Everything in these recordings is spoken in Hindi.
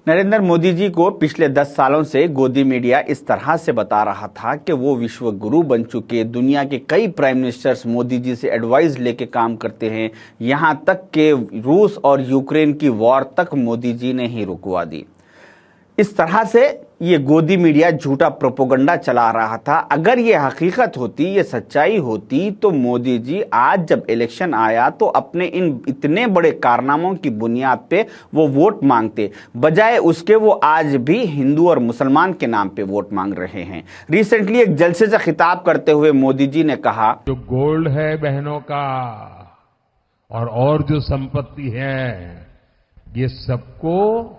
नरेंद्र मोदी जी को पिछले 10 सालों से गोदी मीडिया इस तरह से बता रहा था कि वो विश्व गुरु बन चुके, दुनिया के कई प्राइम मिनिस्टर्स मोदी जी से एडवाइस लेके काम करते हैं, यहां तक कि रूस और यूक्रेन की वॉर तक मोदी जी ने ही रुकवा दी। इस तरह से ये गोदी मीडिया झूठा प्रोपोगंडा चला रहा था। अगर ये हकीकत होती, ये सच्चाई होती, तो मोदी जी आज जब इलेक्शन आया तो अपने इन इतने बड़े कारनामों की बुनियाद पे वो वोट मांगते, बजाय उसके वो आज भी हिंदू और मुसलमान के नाम पे वोट मांग रहे हैं। रिसेंटली एक जलसे से खिताब करते हुए मोदी जी ने कहा, जो गोल्ड है बहनों का और जो संपत्ति है, ये सबको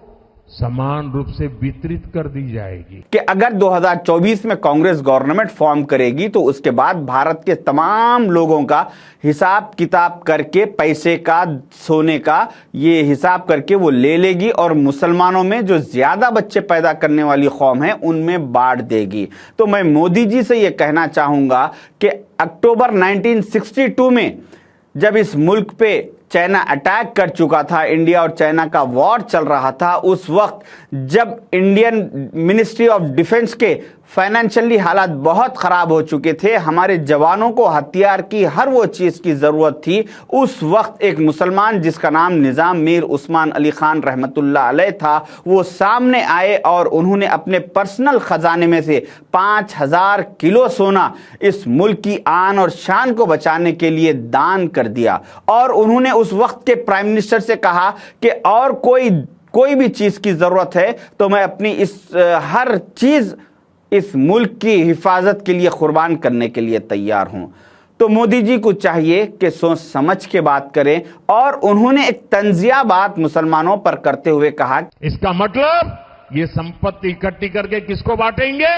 समान रूप से वितरित कर दी जाएगी कि अगर 2024 में कांग्रेस गवर्नमेंट फॉर्म करेगी तो उसके बाद भारत के तमाम लोगों का हिसाब किताब करके, पैसे का, सोने का ये हिसाब करके वो ले लेगी और मुसलमानों में जो ज्यादा बच्चे पैदा करने वाली कौम है उनमें बांट देगी। तो मैं मोदी जी से ये कहना चाहूंगा कि अक्टूबर 1962 में जब इस मुल्क पे चाइना अटैक कर चुका था, इंडिया और चाइना का वॉर चल रहा था, उस वक्त जब इंडियन मिनिस्ट्री ऑफ डिफेंस के फाइनेंशियली हालात बहुत खराब हो चुके थे, हमारे जवानों को हथियार की हर वो चीज की जरूरत थी, उस वक्त एक मुसलमान जिसका नाम निजाम मीर उस्मान अली खान रहमतुल्लाह अलैह था, वो सामने आए और उन्होंने अपने पर्सनल खजाने में से 5000 किलो सोना इस मुल्क की आन और शान को बचाने के लिए दान कर दिया। और उन्होंने उस वक्त के प्राइम मिनिस्टर से कहा कि और कोई भी चीज की जरूरत है तो मैं अपनी इस हर चीज इस मुल्क की हिफाजत के लिए कुर्बान करने के लिए तैयार हूं। तो मोदी जी को चाहिए कि सोच समझ के बात करें। और उन्होंने एक तंजिया बात मुसलमानों पर करते हुए कहा, इसका मतलब ये संपत्ति इकट्ठी करके किसको बांटेंगे?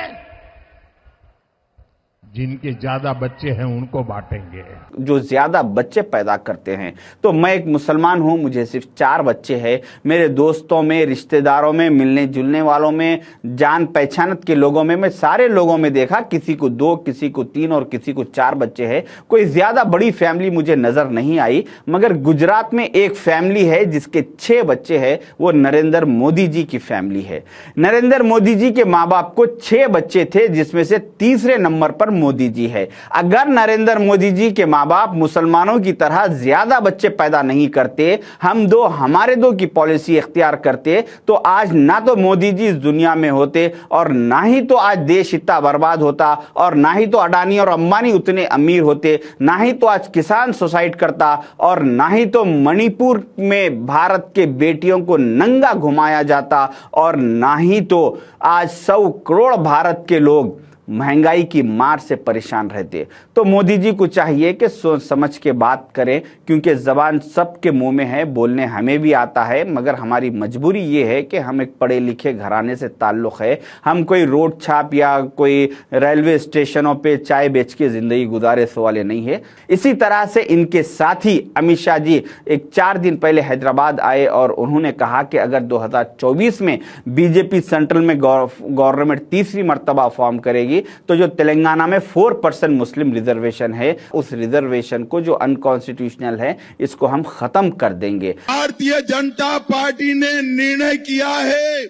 जिनके ज्यादा बच्चे हैं उनको बांटेंगे, जो ज्यादा बच्चे पैदा करते हैं। तो मैं एक मुसलमान हूं, मुझे सिर्फ 4 बच्चे हैं। मेरे दोस्तों में, रिश्तेदारों में, मिलने जुलने वालों में, जान पहचान के लोगों में, मैं सारे लोगों में देखा किसी को 2, किसी को 3 और किसी को 4 बच्चे हैं। कोई ज्यादा बड़ी फैमिली मुझे नजर नहीं आई। मगर गुजरात में एक फैमिली है जिसके 6 बच्चे हैं, वो नरेंद्र मोदी जी की फैमिली है। नरेंद्र मोदी जी के माँ बाप को 6 बच्चे थे, जिसमें से तीसरे नंबर पर मोदी जी है। अगर नरेंद्र मोदी जी के मां बाप मुसलमानों की तरह ज्यादा बच्चे पैदा नहीं करते, हमारे दो की पॉलिसी इख्तियार करते, तो आज ना तो मोदी जी इस दुनिया में होते और ना ही तो आज देश इतना बर्बाद होता, और ना ही तो अडानी और अंबानी उतने अमीर होते, ना ही तो आज किसान सुसाइड करता, और ना ही तो मणिपुर में भारत के बेटियों को नंगा घुमाया जाता, और ना ही तो आज 100 करोड़ भारत के लोग महंगाई की मार से परेशान रहते। तो मोदी जी को चाहिए कि सोच समझ के बात करें, क्योंकि जबान सबके मुंह में है, बोलने हमें भी आता है, मगर हमारी मजबूरी ये है कि हम एक पढ़े लिखे घराने से ताल्लुक है। हम कोई रोड छाप या कोई रेलवे स्टेशनों पे चाय बेच के जिंदगी गुजारे वाले नहीं है। इसी तरह से इनके साथी अमित शाह जी एक 4 दिन पहले हैदराबाद आए और उन्होंने कहा कि अगर 2024 में बीजेपी सेंट्रल में गवर्नमेंट तीसरी मर्तबा फॉर्म करेगी तो जो तेलंगाना में 4% मुस्लिम रिजर्वेशन है, उस रिजर्वेशन को जो अनकॉन्स्टिट्यूशनल है, इसको हम खत्म कर देंगे। भारतीय जनता पार्टी ने निर्णय किया है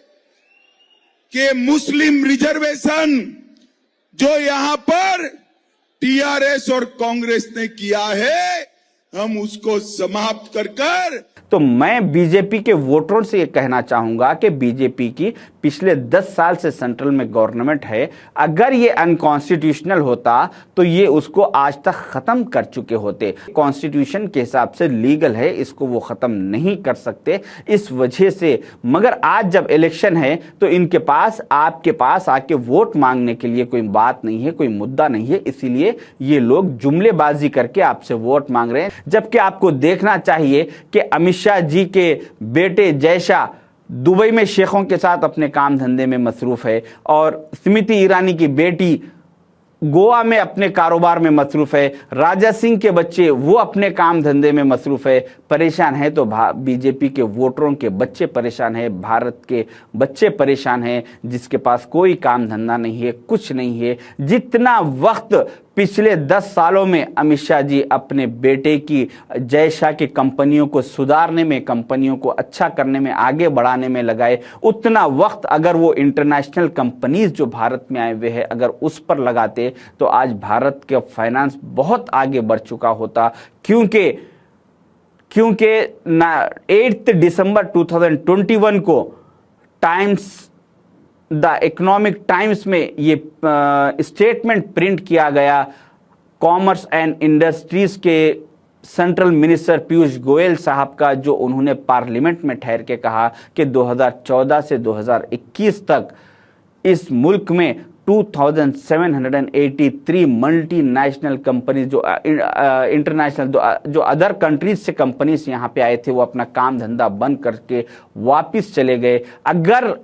कि मुस्लिम रिजर्वेशन जो यहां पर टीआरएस और कांग्रेस ने किया है, हम उसको समाप्त कर तो मैं बीजेपी के वोटरों से ये कहना चाहूंगा कि बीजेपी की पिछले 10 साल से सेंट्रल में गवर्नमेंट है। अगर ये अनकॉन्स्टिट्यूशनल होता तो ये उसको आज तक खत्म कर चुके होते। कॉन्स्टिट्यूशन के हिसाब से लीगल है, इसको वो खत्म नहीं कर सकते इस वजह से। मगर आज जब इलेक्शन है तो इनके पास, आपके पास आके वोट मांगने के लिए कोई बात नहीं है, कोई मुद्दा नहीं है, इसीलिए ये लोग जुमलेबाजी करके आपसे वोट मांग रहे हैं। जबकि आपको देखना चाहिए कि अमित शाह जी के बेटे जय शाह दुबई में शेखों के साथ अपने काम धंधे में मसरूफ है, और स्मृति ईरानी की बेटी गोवा में अपने कारोबार में मसरूफ है, राजा सिंह के बच्चे वो अपने काम धंधे में मसरूफ है। परेशान है तो बीजेपी के वोटरों के बच्चे परेशान है, भारत के बच्चे परेशान हैं, जिसके पास कोई काम धंधा नहीं है, कुछ नहीं है। जितना वक्त पिछले 10 सालों में अमित शाह जी अपने बेटे की जय शाह की कंपनियों को सुधारने में, कंपनियों को अच्छा करने में, आगे बढ़ाने में लगाए। उतना वक्त अगर वो इंटरनेशनल कंपनीज जो भारत में आए हुए हैं अगर उस पर लगाते तो आज भारत का फाइनेंस बहुत आगे बढ़ चुका होता। क्योंकि 8 दिसंबर 2021 को द इकोनॉमिक टाइम्स में ये स्टेटमेंट प्रिंट किया गया। कॉमर्स एंड इंडस्ट्रीज के सेंट्रल मिनिस्टर पीयूष गोयल साहब का, जो उन्होंने पार्लियामेंट में ठहर के कहा कि 2014 से 2021 तक इस मुल्क में 2783 मल्टीनेशनल कंपनीज जो इंटरनेशनल जो अदर कंट्रीज से कंपनीज यहाँ पे आए थे वो अपना काम धंधा बंद करके वापस चले गए। अगर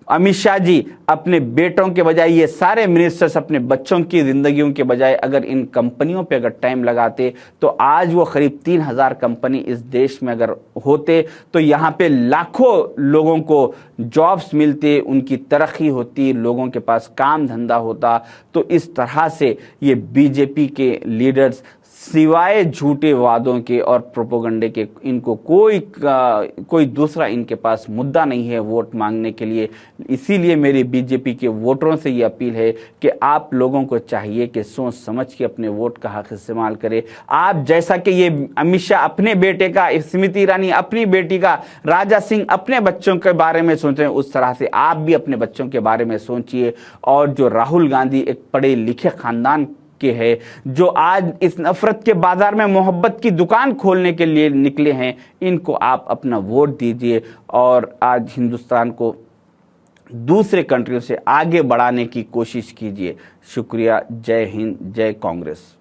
अमित शाह जी अपने बेटों के बजाय, ये सारे मिनिस्टर्स अपने बच्चों की जिंदगियों के बजाय अगर इन कंपनियों पे अगर टाइम लगाते तो आज वो करीब 3000 कंपनी इस देश में अगर होते तो यहाँ पे लाखों लोगों को जॉब्स मिलते, उनकी तरक्की होती, लोगों के पास काम धंधा होता। तो इस तरह से ये बीजेपी के लीडर्स सिवाय झूठे वादों के और प्रोपोगंडे के इनको कोई दूसरा इनके पास मुद्दा नहीं है वोट मांगने के लिए। इसीलिए मेरी बीजेपी के वोटरों से ये अपील है कि आप लोगों को चाहिए कि सोच समझ के अपने वोट का हक इस्तेमाल करें। आप जैसा कि ये अमित शाह अपने बेटे का, स्मृति ईरानी अपनी बेटी का, राजा सिंह अपने बच्चों के बारे में सोच रहे हैं, उस तरह से आप भी अपने बच्चों के बारे में सोचिए। और जो राहुल गांधी एक पढ़े लिखे खानदान के है, जो आज इस नफरत के बाजार में मोहब्बत की दुकान खोलने के लिए निकले हैं, इनको आप अपना वोट दीजिए और आज हिंदुस्तान को दूसरे कंट्रियों से आगे बढ़ाने की कोशिश कीजिए। शुक्रिया। जय हिंद, जय कांग्रेस।